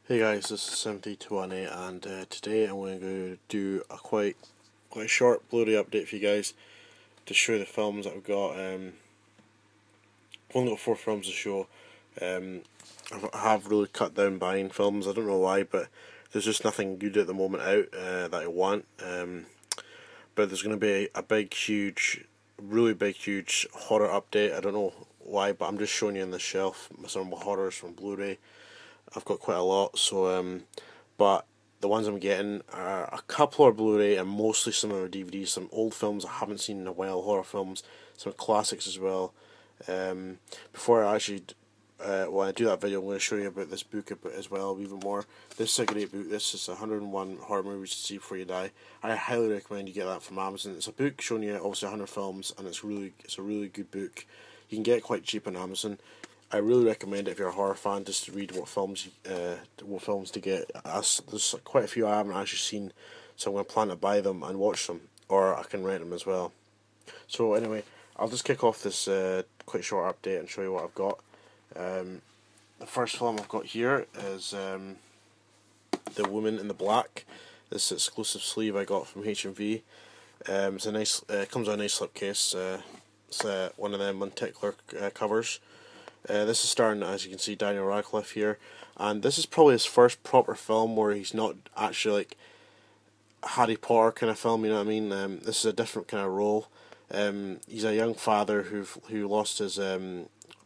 Hey guys, this is 7218 and today I'm going to do a quite short Blu-ray update for you guys to show the films that I've got. I've only got 4 films to show. I have really cut down buying films. I don't know why, but there's just nothing good at the moment out that I want. But there's going to be a big, huge, really big, huge horror update. I don't know why, but I'm just showing you on the shelf some horrors from Blu-ray. I've got quite a lot, but the ones I'm getting are a couple are Blu-ray and mostly some are DVDs. Some old films I haven't seen in a while, horror films, some classics as well. Before I actually, when I do that video, I'm going to show you about this book a bit as well, even more. This is a great book. This is 101 horror movies to see before you die. I highly recommend you get that from Amazon. It's a book showing you obviously 100 films, and it's a really good book. You can get it quite cheap on Amazon. I really recommend it if you're a horror fan, just to read what films to get. There's quite a few I haven't actually seen, so I'm going to plan to buy them and watch them, or I can rent them as well. So anyway, I'll just kick off this quite short update and show you what I've got. The first film I've got here is The Woman in the Black. This exclusive sleeve I got from H&V. It's a nice. It comes with a nice slipcase. It's one of them Monticular covers. This is starring, as you can see, Daniel Radcliffe here, and this is probably his first proper film where he's not actually like Harry Potter kind of film. You know what I mean? This is a different kind of role. He's a young father who lost his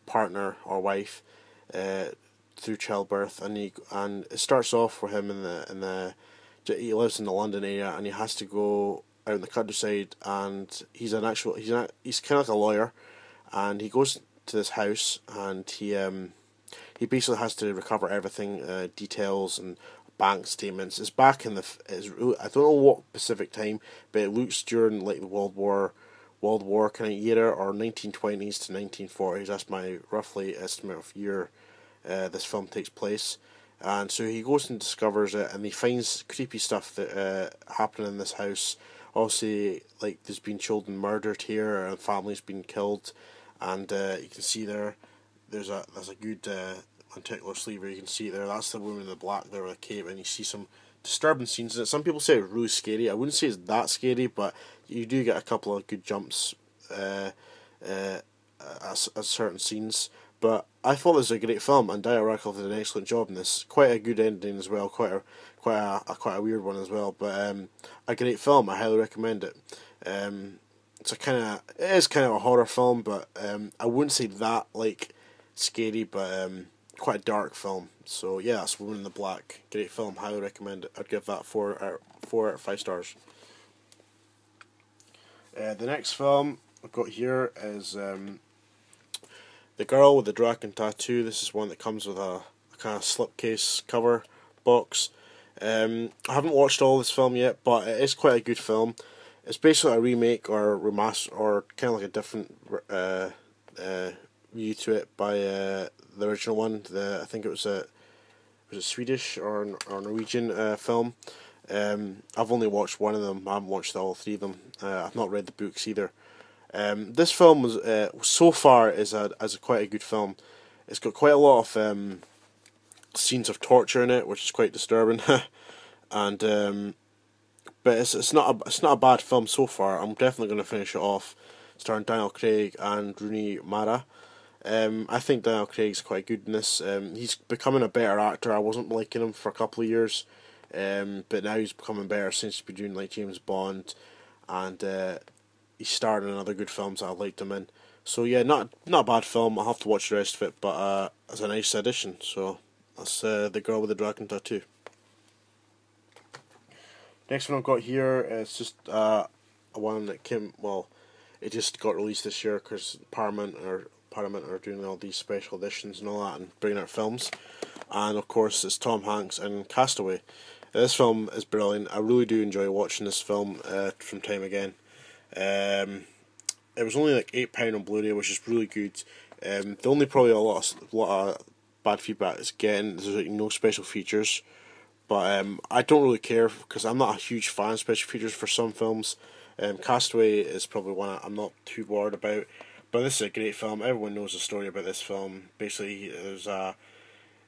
partner or wife through childbirth, and it starts off for him he lives in the London area, and he has to go out in the countryside, and he's kind of like a lawyer, and he goes to this house, and he basically has to recover everything, details and bank statements. It's back in I don't know what specific time, but it looks during like the World War kind of era, or 1920s to 1940s. That's my roughly estimate of year this film takes place. And so he goes and discovers it, and he finds creepy stuff that happening in this house. Obviously, like, there's been children murdered here, and families been killed. And you can see there's a good lenticular sleeve where you can see there. That's the woman in the black there with a cape, and you see some disturbing scenes in it. Some people say it's really scary. I wouldn't say it's that scary, but you do get a couple of good jumps at certain scenes. But I thought this was a great film, and Daniel Radcliffe did an excellent job in this. Quite a good ending as well. Quite a weird one as well. But a great film. I highly recommend it. It is kind of a horror film, but I wouldn't say that like scary, but quite a dark film. So yeah, that's Woman in the Black. Great film, highly recommend it. I'd give that 4 out of 5 stars. The next film I've got here is The Girl with the Dragon Tattoo. This is one that comes with a kind of slipcase cover box. I haven't watched all this film yet, but it is quite a good film. It's basically a remake or remaster, or kind of like a different view to it by the original one. I think it was a Swedish or Norwegian film. I've only watched one of them. I haven't watched all 3 of them. I've not read the books either. This film was so far is quite a good film. It's got quite a lot of scenes of torture in it, which is quite disturbing, and. But it's not a bad film so far. I'm definitely going to finish it off. Starring Daniel Craig and Rooney Mara. I think Daniel Craig's quite good in this. He's becoming a better actor. I wasn't liking him for a couple of years, but now he's becoming better since he's been doing like James Bond, and he's starred in other good films that I liked him in. So yeah, not a bad film. I'll have to watch the rest of it, but it's a nice addition. So that's The Girl with the Dragon Tattoo. Next one I've got here is just a one that it just got released this year because Paramount are doing all these special editions and all that and bringing out films, and of course it's Tom Hanks and Castaway. This film is brilliant. I really do enjoy watching this film from time again. It was only like £8 on Blu-ray, which is really good. The only probably a lot of bad feedback it's getting. There's like no special features. But I don't really care because I'm not a huge fan of special features for some films. Castaway is probably one I'm not too bored about. But this is a great film. Everyone knows the story about this film. Basically, there's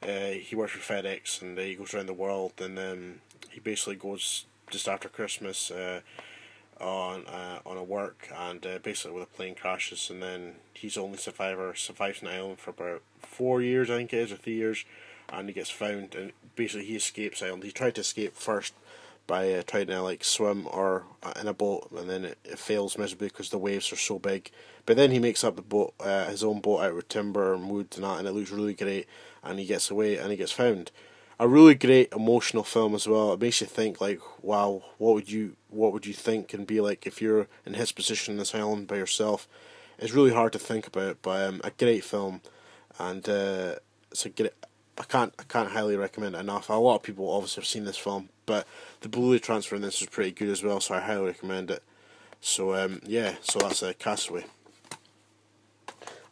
he works for FedEx, and he goes around the world, and he basically goes just after Christmas on a work, and basically when the plane crashes, and then he's the only survivor, survives on the island for about 4 years, I think it is, or 3 years, and he gets found, and basically he escapes the island. He tried to escape first by trying to like swim or in a boat, and then it fails miserably because the waves are so big. But then he makes up the boat, his own boat out with timber and wood and that, and it looks really great. And he gets away and he gets found. A really great emotional film as well. It makes you think like, wow, what would you think and be like if you're in his position in this island by yourself? It's really hard to think about, but a great film, and it's a great. I can't highly recommend it enough. A lot of people obviously have seen this film, but the Blu-ray transfer in this is pretty good as well, so I highly recommend it. So yeah, so that's Castaway.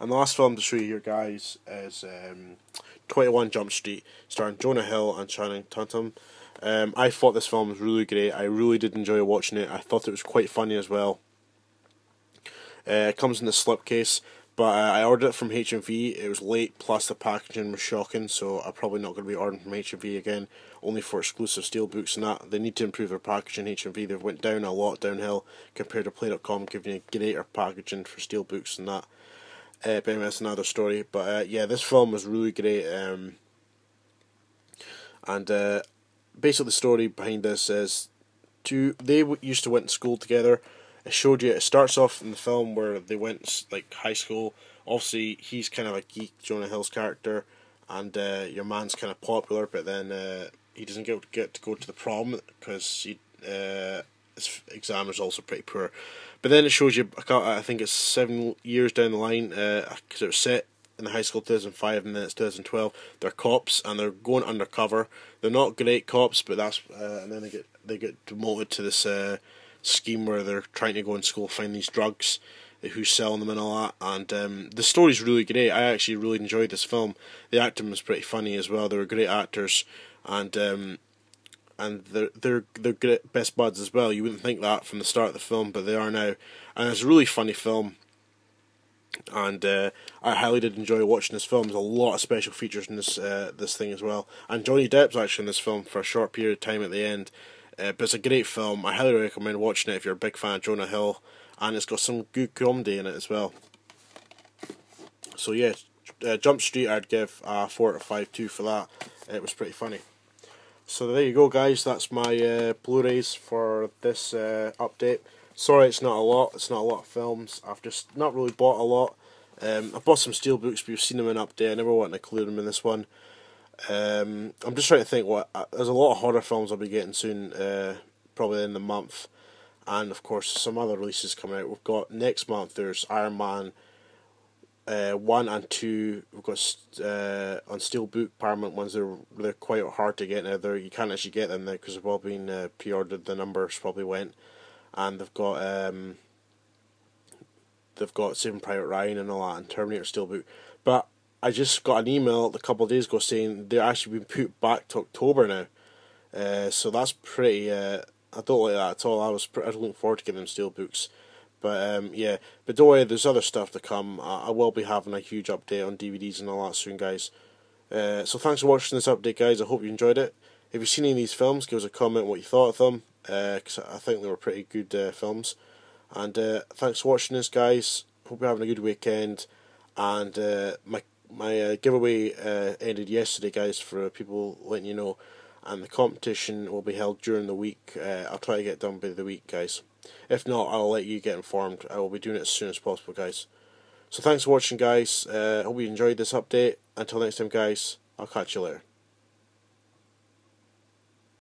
And the last film to show you here, guys, is 21 Jump Street, starring Jonah Hill and Channing Tatum. I thought this film was really great. I really did enjoy watching it. I thought it was quite funny as well. It comes in a slipcase, but I ordered it from HMV. It was late, plus the packaging was shocking, so I'm probably not going to be ordering from HMV again, only for exclusive steelbooks and that. They need to improve their packaging, HMV. They've went down a lot downhill compared to Play.com, giving you greater packaging for steelbooks and that. But anyway, that's another story. But yeah, this film was really great. And basically the story behind this is they used to went to school together. It showed you, it starts off in the film where they went like high school. Obviously he's kind of a geek, Jonah Hill's character, and your man's kind of popular, but then he doesn't get to go to the prom because his exam results are pretty poor. But then it shows you, I think it's 7 years down the line, because it was set in the high school 2005 and then it's 2012. They're cops and they're going undercover. They're not great cops, but that's and then they get demoted to this scheme where they're trying to go in school, find these drugs, who's selling them and all that. And the story's really great. I actually really enjoyed this film. The acting was pretty funny as well. They were great actors, and they're great best buds as well. You wouldn't think that from the start of the film, but they are now. And it's a really funny film, and I highly did enjoy watching this film. There's a lot of special features in this thing as well, and Johnny Depp's actually in this film for a short period of time at the end. But it's a great film. I highly recommend watching it if you're a big fan of Jonah Hill, and it's got some good comedy in it as well. So yeah, Jump Street I'd give 4 out of 5 for that. It was pretty funny. So there you go, guys. That's my Blu-rays for this update. Sorry, it's not a lot. It's not a lot of films. I've just not really bought a lot. I bought some steelbooks, but you've seen them in update. I never want to include them in this one. I'm just trying to think there's a lot of horror films I'll be getting soon, probably in the month, and of course some other releases coming out. We've got next month there's Iron Man 1 and 2. We've got on Steelbook Paramount ones. They're quite hard to get now. You can't actually get them now because they've all been pre-ordered. The numbers probably went, and they've got Saving Private Ryan and all that, and Terminator Steelbook. But I just got an email a couple of days ago saying they're actually been put back to October now. So that's pretty. I don't like that at all. I was looking forward to getting them steelbooks, but yeah. But don't worry, there's other stuff to come. I will be having a huge update on DVDs and all that soon, guys. So thanks for watching this update, guys. I hope you enjoyed it. If you've seen any of these films, give us a comment what you thought of them, because I think they were pretty good films. And thanks for watching this, guys. Hope you're having a good weekend. And my giveaway ended yesterday, guys, for people letting you know, and the competition will be held during the week. I'll try to get it done by the week, guys. If not, I'll let you get informed. I will be doing it as soon as possible, guys. So thanks for watching, guys. Hope you enjoyed this update. Until next time, guys, I'll catch you later.